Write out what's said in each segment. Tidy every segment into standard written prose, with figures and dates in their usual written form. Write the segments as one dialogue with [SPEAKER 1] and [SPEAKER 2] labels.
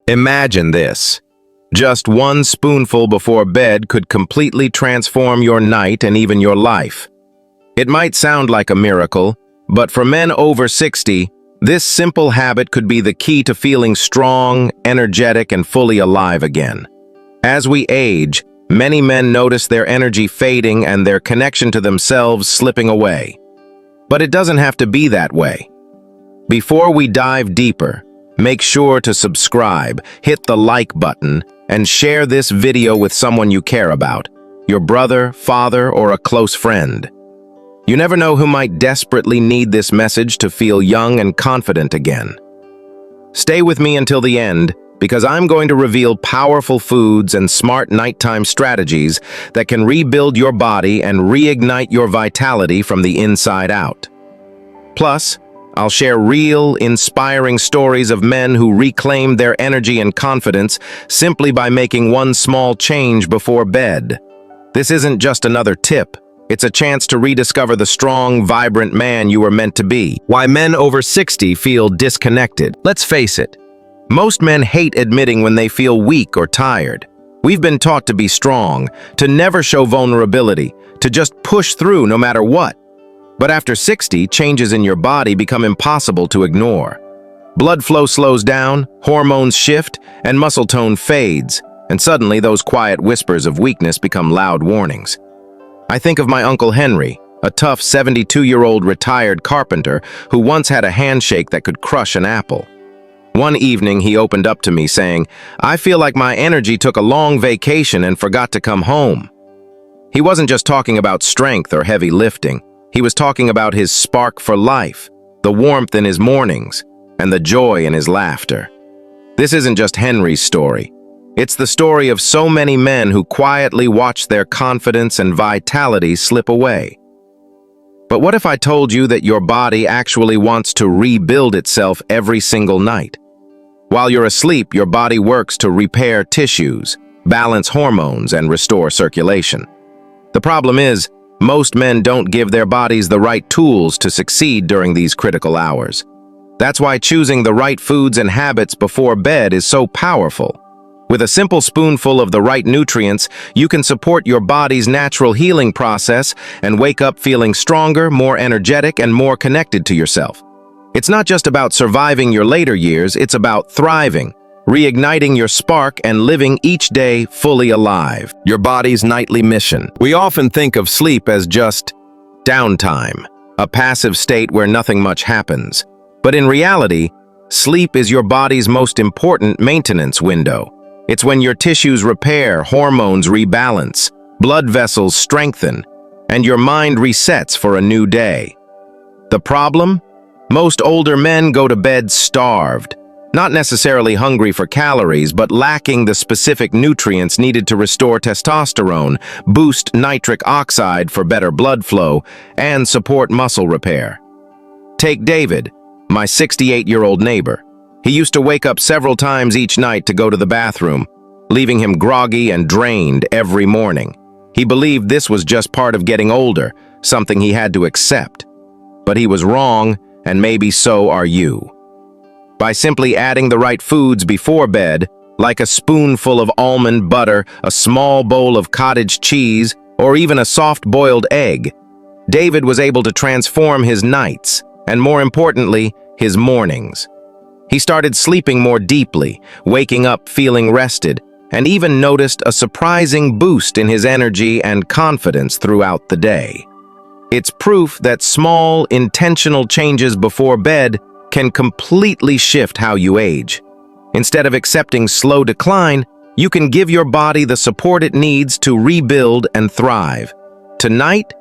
[SPEAKER 1] Imagine this. Just one spoonful before bed could completely transform your night and even your life. It might sound like a miracle, but for men over 60, this simple habit could be the key to feeling strong, energetic, and fully alive again. As we age, many men notice their energy fading and their connection to themselves slipping away. But it doesn't have to be that way. Before we dive deeper, make sure to subscribe, hit the like button, and share this video with someone you care about, your brother, father, or a close friend. You never know who might desperately need this message to feel young and confident again. Stay with me until the end, because I'm going to reveal powerful foods and smart nighttime strategies that can rebuild your body and reignite your vitality from the inside out. Plus, I'll share real, inspiring stories of men who reclaimed their energy and confidence simply by making one small change before bed. This isn't just another tip. It's a chance to rediscover the strong, vibrant man you were meant to be. Why men over 60 feel disconnected. Let's face it, most men hate admitting when they feel weak or tired. We've been taught to be strong, to never show vulnerability, to just push through no matter what. But after 60, changes in your body become impossible to ignore. Blood flow slows down, hormones shift, and muscle tone fades, and suddenly those quiet whispers of weakness become loud warnings. I think of my Uncle Henry, a tough 72-year-old retired carpenter who once had a handshake that could crush an apple. One evening, he opened up to me saying, "I feel like my energy took a long vacation and forgot to come home." He wasn't just talking about strength or heavy lifting. He was talking about his spark for life, the warmth in his mornings, and the joy in his laughter. This isn't just Henry's story. It's the story of so many men who quietly watched their confidence and vitality slip away. But what if I told you that your body actually wants to rebuild itself every single night? While you're asleep, your body works to repair tissues, balance hormones, and restore circulation. The problem is, most men don't give their bodies the right tools to succeed during these critical hours. That's why choosing the right foods and habits before bed is so powerful. With a simple spoonful of the right nutrients, you can support your body's natural healing process and wake up feeling stronger, more energetic, and more connected to yourself. It's not just about surviving your later years, it's about thriving, reigniting your spark, and living each day fully alive. Your body's nightly mission. We often think of sleep as just downtime, a passive state where nothing much happens. But in reality, sleep is your body's most important maintenance window. It's when your tissues repair, hormones rebalance, blood vessels strengthen, and your mind resets for a new day. The problem? Most older men go to bed starved. Not necessarily hungry for calories, but lacking the specific nutrients needed to restore testosterone, boost nitric oxide for better blood flow, and support muscle repair. Take David, my 68-year-old neighbor. He used to wake up several times each night to go to the bathroom, leaving him groggy and drained every morning. He believed this was just part of getting older, something he had to accept. But he was wrong, and maybe so are you. By simply adding the right foods before bed, like a spoonful of almond butter, a small bowl of cottage cheese, or even a soft-boiled egg, David was able to transform his nights, and more importantly, his mornings. He started sleeping more deeply, waking up feeling rested, and even noticed a surprising boost in his energy and confidence throughout the day. It's proof that small, intentional changes before bed can completely shift how you age. Instead of accepting slow decline, you can give your body the support it needs to rebuild and thrive. Tonight,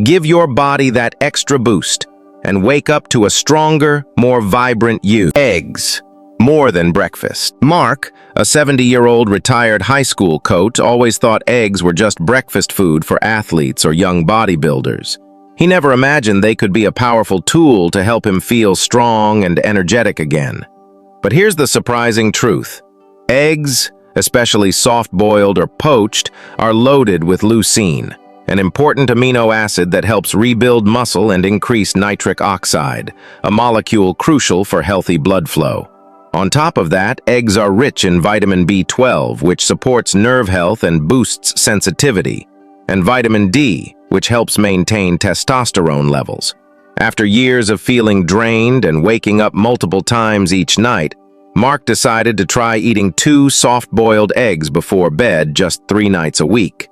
[SPEAKER 1] give your body that extra boost and wake up to a stronger, more vibrant you. Eggs. More than breakfast. Mark, a 70-year-old retired high school coach, always thought eggs were just breakfast food for athletes or young bodybuilders. He never imagined they could be a powerful tool to help him feel strong and energetic again. But here's the surprising truth. Eggs, especially soft-boiled or poached, are loaded with leucine, an important amino acid that helps rebuild muscle and increase nitric oxide, a molecule crucial for healthy blood flow. On top of that, eggs are rich in vitamin B12, which supports nerve health and boosts sensitivity, and vitamin D, which helps maintain testosterone levels. After years of feeling drained and waking up multiple times each night, Mark decided to try eating 2 soft-boiled eggs before bed just 3 nights a week.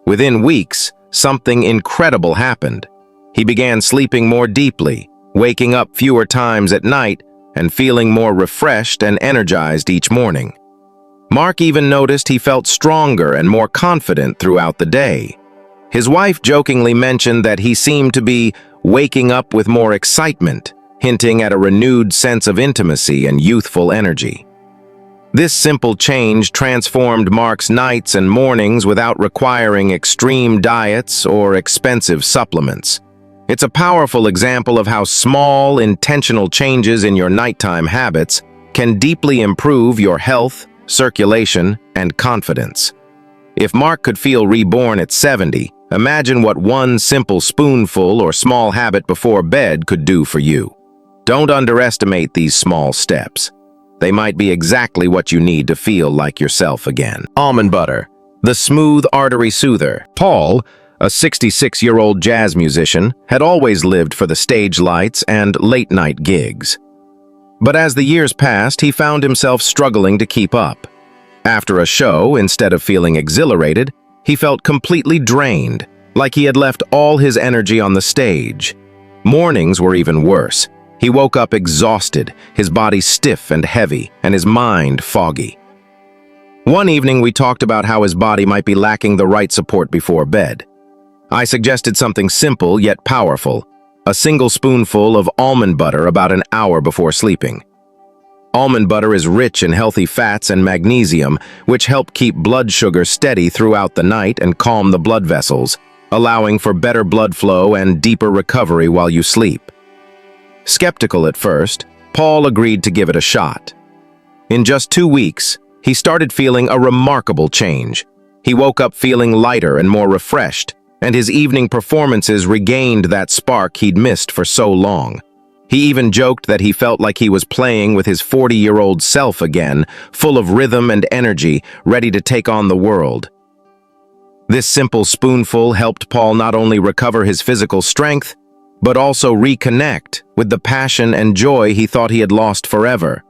[SPEAKER 1] Within weeks, something incredible happened. He began sleeping more deeply, waking up fewer times at night, and feeling more refreshed and energized each morning. Mark even noticed he felt stronger and more confident throughout the day. His wife jokingly mentioned that he seemed to be waking up with more excitement, hinting at a renewed sense of intimacy and youthful energy. This simple change transformed Mark's nights and mornings without requiring extreme diets or expensive supplements. It's a powerful example of how small, intentional changes in your nighttime habits can deeply improve your health, circulation, and confidence. If Mark could feel reborn at 70, imagine what one simple spoonful or small habit before bed could do for you. Don't underestimate these small steps. They might be exactly what you need to feel like yourself again. Almond butter, the smooth artery soother. Paul, a 66-year-old jazz musician, had always lived for the stage lights and late-night gigs. But as the years passed, he found himself struggling to keep up. After a show, instead of feeling exhilarated, he felt completely drained, like he had left all his energy on the stage. Mornings were even worse. He woke up exhausted, his body stiff and heavy, and his mind foggy. One evening, we talked about how his body might be lacking the right support before bed. I suggested something simple yet powerful, a single spoonful of almond butter about an hour before sleeping. Almond butter is rich in healthy fats and magnesium, which help keep blood sugar steady throughout the night and calm the blood vessels, allowing for better blood flow and deeper recovery while you sleep. Skeptical at first, Paul agreed to give it a shot. In just 2 weeks, he started feeling a remarkable change. He woke up feeling lighter and more refreshed, and his evening performances regained that spark he'd missed for so long. He even joked that he felt like he was playing with his 40-year-old self again, full of rhythm and energy, ready to take on the world. This simple spoonful helped Paul not only recover his physical strength, but also reconnect with the passion and joy he thought he had lost forever.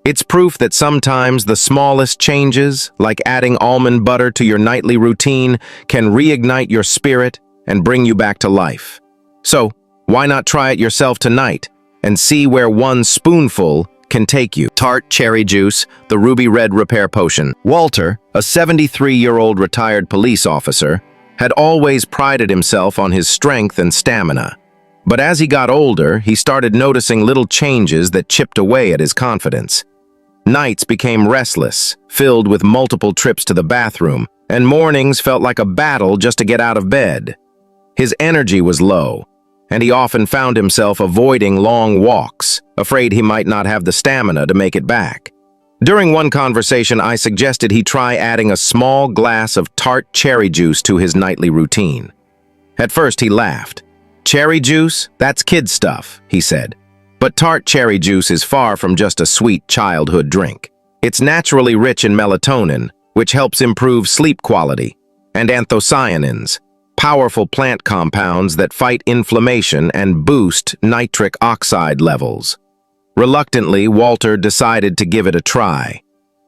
[SPEAKER 1] It's proof that sometimes the smallest changes, like adding almond butter to your nightly routine, can reignite your spirit and bring you back to life. So, why not try it yourself tonight and see where one spoonful can take you? Tart cherry juice, the ruby red repair potion. Walter, a 73-year-old retired police officer, had always prided himself on his strength and stamina. But as he got older, he started noticing little changes that chipped away at his confidence. Nights became restless, filled with multiple trips to the bathroom, and mornings felt like a battle just to get out of bed. His energy was low, and he often found himself avoiding long walks, afraid he might not have the stamina to make it back. During one conversation, I suggested he try adding a small glass of tart cherry juice to his nightly routine. At first, he laughed. "Cherry juice? That's kid stuff," he said. But tart cherry juice is far from just a sweet childhood drink. It's naturally rich in melatonin, which helps improve sleep quality, and anthocyanins, powerful plant compounds that fight inflammation and boost nitric oxide levels. Reluctantly, Walter decided to give it a try.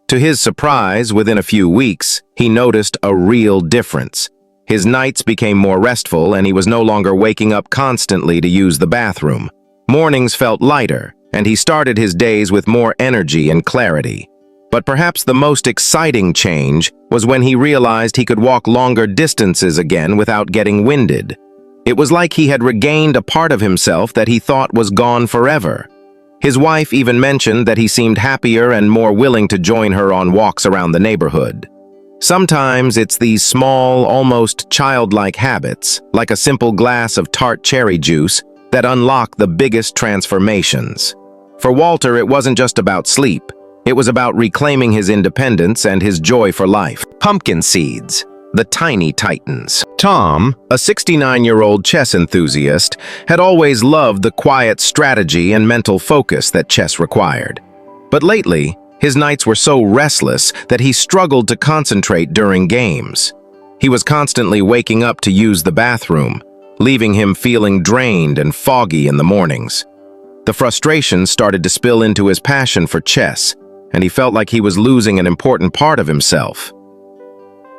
[SPEAKER 1] To his surprise, within a few weeks, he noticed a real difference. His nights became more restful, and he was no longer waking up constantly to use the bathroom. Mornings felt lighter, and he started his days with more energy and clarity. But perhaps the most exciting change was when he realized he could walk longer distances again without getting winded. It was like he had regained a part of himself that he thought was gone forever. His wife even mentioned that he seemed happier and more willing to join her on walks around the neighborhood. Sometimes it's these small, almost childlike habits, like a simple glass of tart cherry juice, that unlock the biggest transformations. For Walter, it wasn't just about sleep. It was about reclaiming his independence and his joy for life. Pumpkin seeds, the tiny titans. Tom, a 69-year-old chess enthusiast, had always loved the quiet strategy and mental focus that chess required. But lately, his nights were so restless that he struggled to concentrate during games. He was constantly waking up to use the bathroom, leaving him feeling drained and foggy in the mornings. The frustration started to spill into his passion for chess, and he felt like he was losing an important part of himself.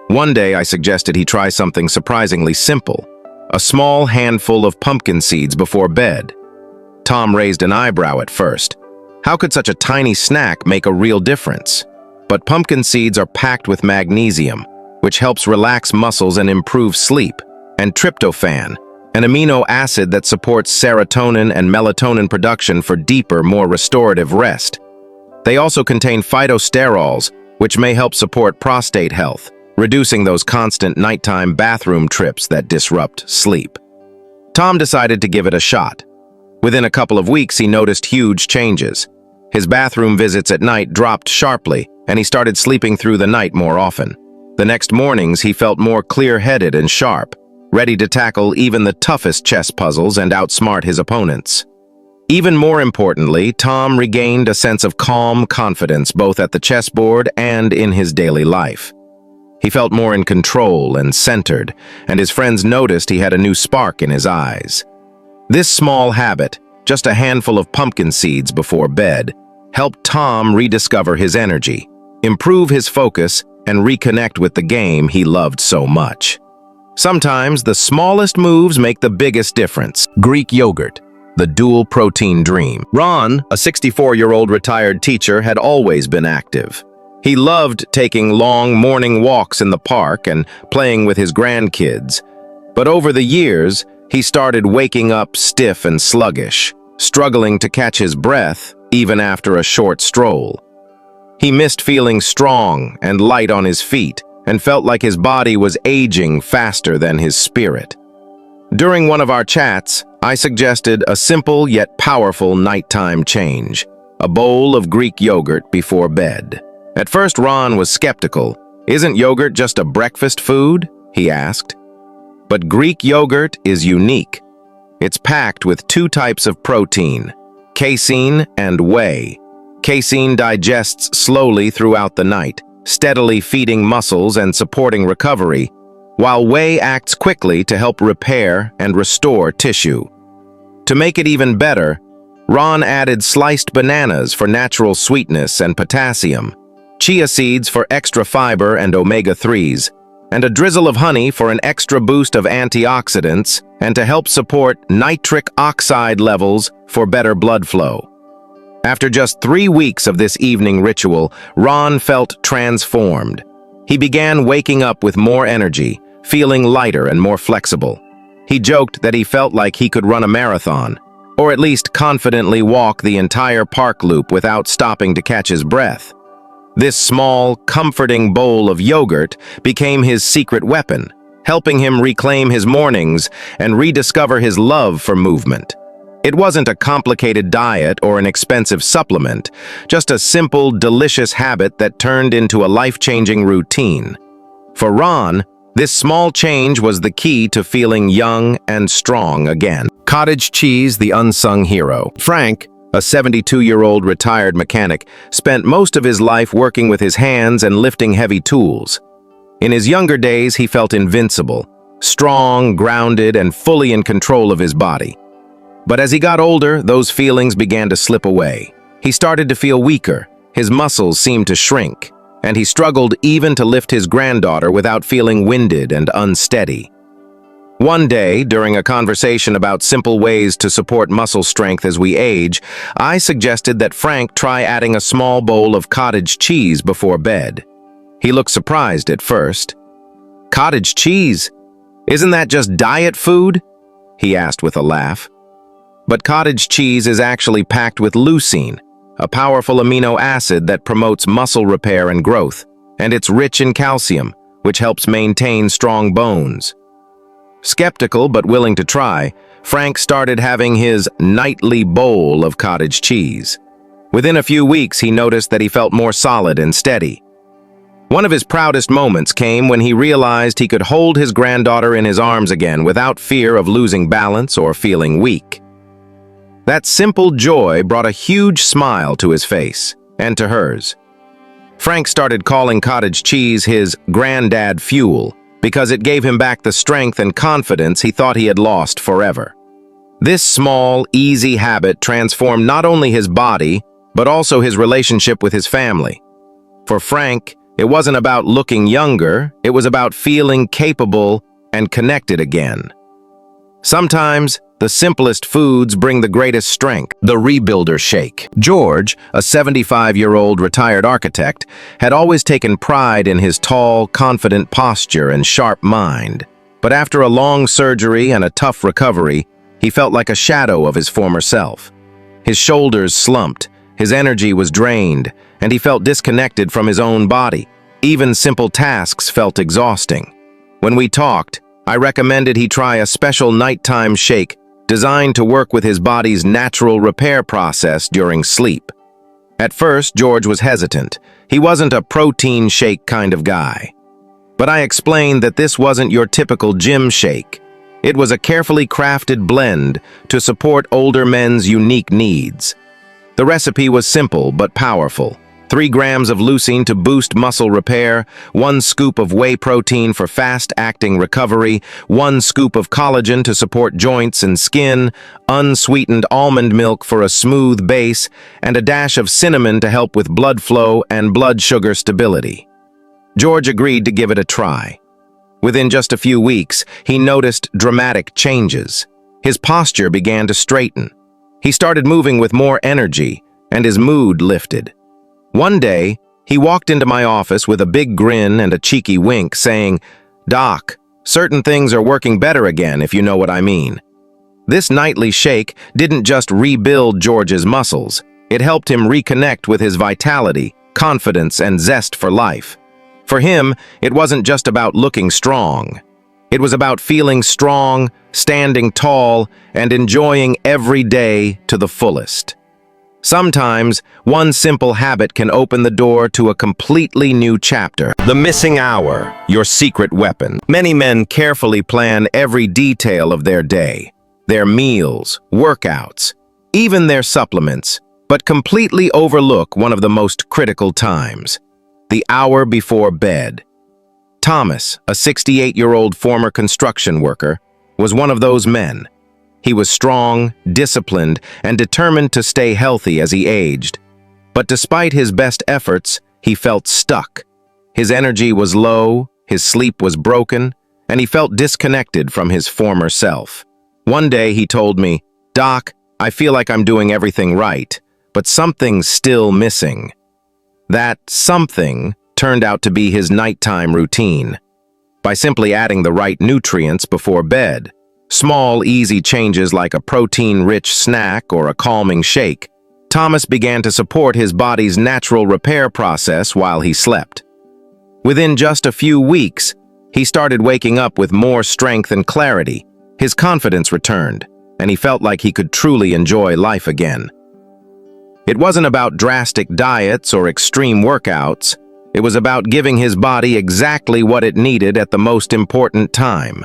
[SPEAKER 1] One day, I suggested he try something surprisingly simple, a small handful of pumpkin seeds before bed. Tom raised an eyebrow at first. How could such a tiny snack make a real difference? But pumpkin seeds are packed with magnesium, which helps relax muscles and improve sleep, and tryptophan, an amino acid that supports serotonin and melatonin production for deeper, more restorative rest. They also contain phytosterols, which may help support prostate health, reducing those constant nighttime bathroom trips that disrupt sleep. Tom decided to give it a shot. Within a couple of weeks, he noticed huge changes. His bathroom visits at night dropped sharply, and he started sleeping through the night more often. The next mornings, he felt more clear-headed and sharp, ready to tackle even the toughest chess puzzles and outsmart his opponents. Even more importantly, Tom regained a sense of calm confidence both at the chessboard and in his daily life. He felt more in control and centered, and his friends noticed he had a new spark in his eyes. This small habit, just a handful of pumpkin seeds before bed, helped Tom rediscover his energy, improve his focus, and reconnect with the game he loved so much. Sometimes the smallest moves make the biggest difference. Greek yogurt, the dual protein dream. Ron, a 64-year-old retired teacher, had always been active. He loved taking long morning walks in the park and playing with his grandkids. But over the years, he started waking up stiff and sluggish, struggling to catch his breath even after a short stroll. He missed feeling strong and light on his feet and felt like his body was aging faster than his spirit. During one of our chats, I suggested a simple yet powerful nighttime change, a bowl of Greek yogurt before bed. At first, Ron was skeptical. "Isn't yogurt just a breakfast food?" he asked. But Greek yogurt is unique. It's packed with two types of protein, casein and whey. Casein digests slowly throughout the night, steadily feeding muscles and supporting recovery, while whey acts quickly to help repair and restore tissue. To make it even better, Ron added sliced bananas for natural sweetness and potassium, chia seeds for extra fiber and omega-3s, and a drizzle of honey for an extra boost of antioxidants and to help support nitric oxide levels for better blood flow. After just 3 weeks of this evening ritual, Ron felt transformed. He began waking up with more energy, feeling lighter and more flexible. He joked that he felt like he could run a marathon, or at least confidently walk the entire park loop without stopping to catch his breath. This small, comforting bowl of yogurt became his secret weapon, helping him reclaim his mornings and rediscover his love for movement. It wasn't a complicated diet or an expensive supplement, just a simple, delicious habit that turned into a life-changing routine. For Ron, this small change was the key to feeling young and strong again. Cottage cheese, the unsung hero. Frank, a 72-year-old retired mechanic, spent most of his life working with his hands and lifting heavy tools. In his younger days, he felt invincible, strong, grounded, and fully in control of his body. But as he got older, those feelings began to slip away. He started to feel weaker, his muscles seemed to shrink, and he struggled even to lift his granddaughter without feeling winded and unsteady. One day, during a conversation about simple ways to support muscle strength as we age, I suggested that Frank try adding a small bowl of cottage cheese before bed. He looked surprised at first. "Cottage cheese? Isn't that just diet food?" he asked with a laugh. But cottage cheese is actually packed with leucine, a powerful amino acid that promotes muscle repair and growth, and it's rich in calcium, which helps maintain strong bones. Skeptical but willing to try, Frank started having his nightly bowl of cottage cheese. Within a few weeks, he noticed that he felt more solid and steady. One of his proudest moments came when he realized he could hold his granddaughter in his arms again without fear of losing balance or feeling weak. That simple joy brought a huge smile to his face. and to hers. Frank started calling cottage cheese his granddad fuel because it gave him back the strength and confidence he thought he had lost forever. This small, easy habit transformed not only his body, but also his relationship with his family. For Frank, it wasn't about looking younger, it was about feeling capable and connected again. Sometimes, the simplest foods bring the greatest strength. The Rebuilder Shake. George, a 75-year-old retired architect, had always taken pride in his tall, confident posture and sharp mind. But after a long surgery and a tough recovery, he felt like a shadow of his former self. His shoulders slumped, his energy was drained, and he felt disconnected from his own body. Even simple tasks felt exhausting. When we talked, I recommended he try a special nighttime shake designed to work with his body's natural repair process during sleep. At first, George was hesitant. He wasn't a protein shake kind of guy. But I explained that this wasn't your typical gym shake. It was a carefully crafted blend to support older men's unique needs. The recipe was simple but powerful. 3 grams of leucine to boost muscle repair, 1 scoop of whey protein for fast-acting recovery, 1 scoop of collagen to support joints and skin, unsweetened almond milk for a smooth base, and a dash of cinnamon to help with blood flow and blood sugar stability. George agreed to give it a try. Within just a few weeks, he noticed dramatic changes. His posture began to straighten. He started moving with more energy, and his mood lifted. One day, he walked into my office with a big grin and a cheeky wink, saying, "Doc, certain things are working better again, if you know what I mean." This nightly shake didn't just rebuild George's muscles, it helped him reconnect with his vitality, confidence, and zest for life. For him, it wasn't just about looking strong. It was about feeling strong, standing tall, and enjoying every day to the fullest. Sometimes, one simple habit can open the door to a completely new chapter. The missing hour, your secret weapon. Many men carefully plan every detail of their day, their meals, workouts, even their supplements, but completely overlook one of the most critical times, the hour before bed. Thomas, a 68-year-old former construction worker, was one of those men. He was strong, disciplined, and determined to stay healthy as he aged. But despite his best efforts, he felt stuck. His energy was low, his sleep was broken, and he felt disconnected from his former self. One day he told me, "Doc, I feel like I'm doing everything right, but something's still missing." That something turned out to be his nighttime routine. By simply adding the right nutrients before bed, small, easy changes like a protein-rich snack or a calming shake, Thomas began to support his body's natural repair process while he slept. Within just a few weeks, he started waking up with more strength and clarity. His confidence returned, and he felt like he could truly enjoy life again. It wasn't about drastic diets or extreme workouts. It was about giving his body exactly what it needed at the most important time.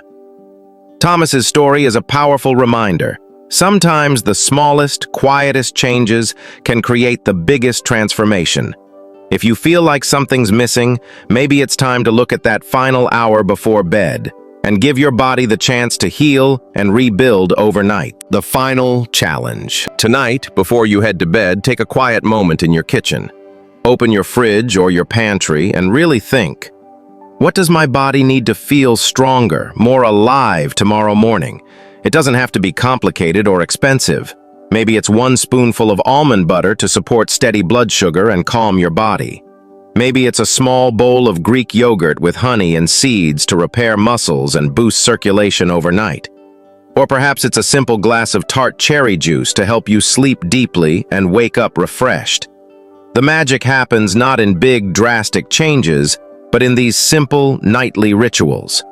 [SPEAKER 1] Thomas's story is a powerful reminder. Sometimes the smallest, quietest changes can create the biggest transformation. If you feel like something's missing, maybe it's time to look at that final hour before bed and give your body the chance to heal and rebuild overnight. The final challenge. Tonight, before you head to bed, take a quiet moment in your kitchen. Open your fridge or your pantry and really think, what does my body need to feel stronger, more alive tomorrow morning? It doesn't have to be complicated or expensive. Maybe it's 1 spoonful of almond butter to support steady blood sugar and calm your body. Maybe it's a small bowl of Greek yogurt with honey and seeds to repair muscles and boost circulation overnight. Or perhaps it's a simple glass of tart cherry juice to help you sleep deeply and wake up refreshed. The magic happens not in big, drastic changes, but in these simple, nightly rituals.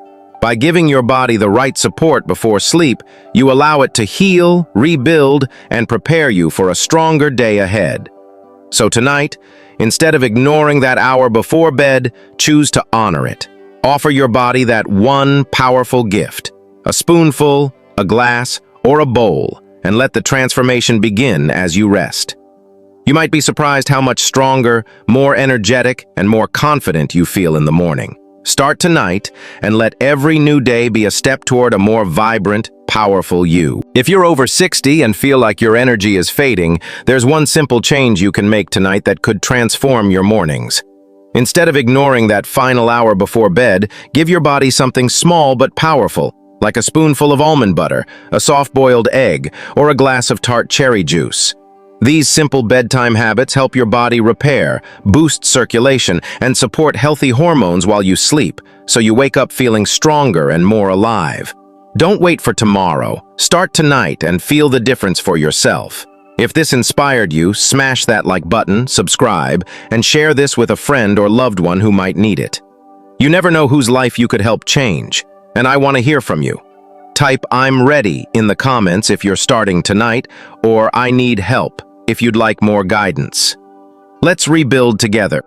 [SPEAKER 1] By giving your body the right support before sleep, you allow it to heal, rebuild, and prepare you for a stronger day ahead. So tonight, instead of ignoring that hour before bed, choose to honor it. Offer your body that one powerful gift, a spoonful, a glass, or a bowl, and let the transformation begin as you rest. You might be surprised how much stronger, more energetic, and more confident you feel in the morning. Start tonight and let every new day be a step toward a more vibrant, powerful you. If you're over 60 and feel like your energy is fading, there's one simple change you can make tonight that could transform your mornings. Instead of ignoring that final hour before bed, give your body something small but powerful, like a spoonful of almond butter, a soft-boiled egg, or a glass of tart cherry juice. These simple bedtime habits help your body repair, boost circulation, and support healthy hormones while you sleep, so you wake up feeling stronger and more alive. Don't wait for tomorrow. Start tonight and feel the difference for yourself. If this inspired you, smash that like button, subscribe, and share this with a friend or loved one who might need it. You never know whose life you could help change, and I want to hear from you. Type "I'm ready" in the comments if you're starting tonight, or "I need help" if you'd like more guidance. Let's rebuild together.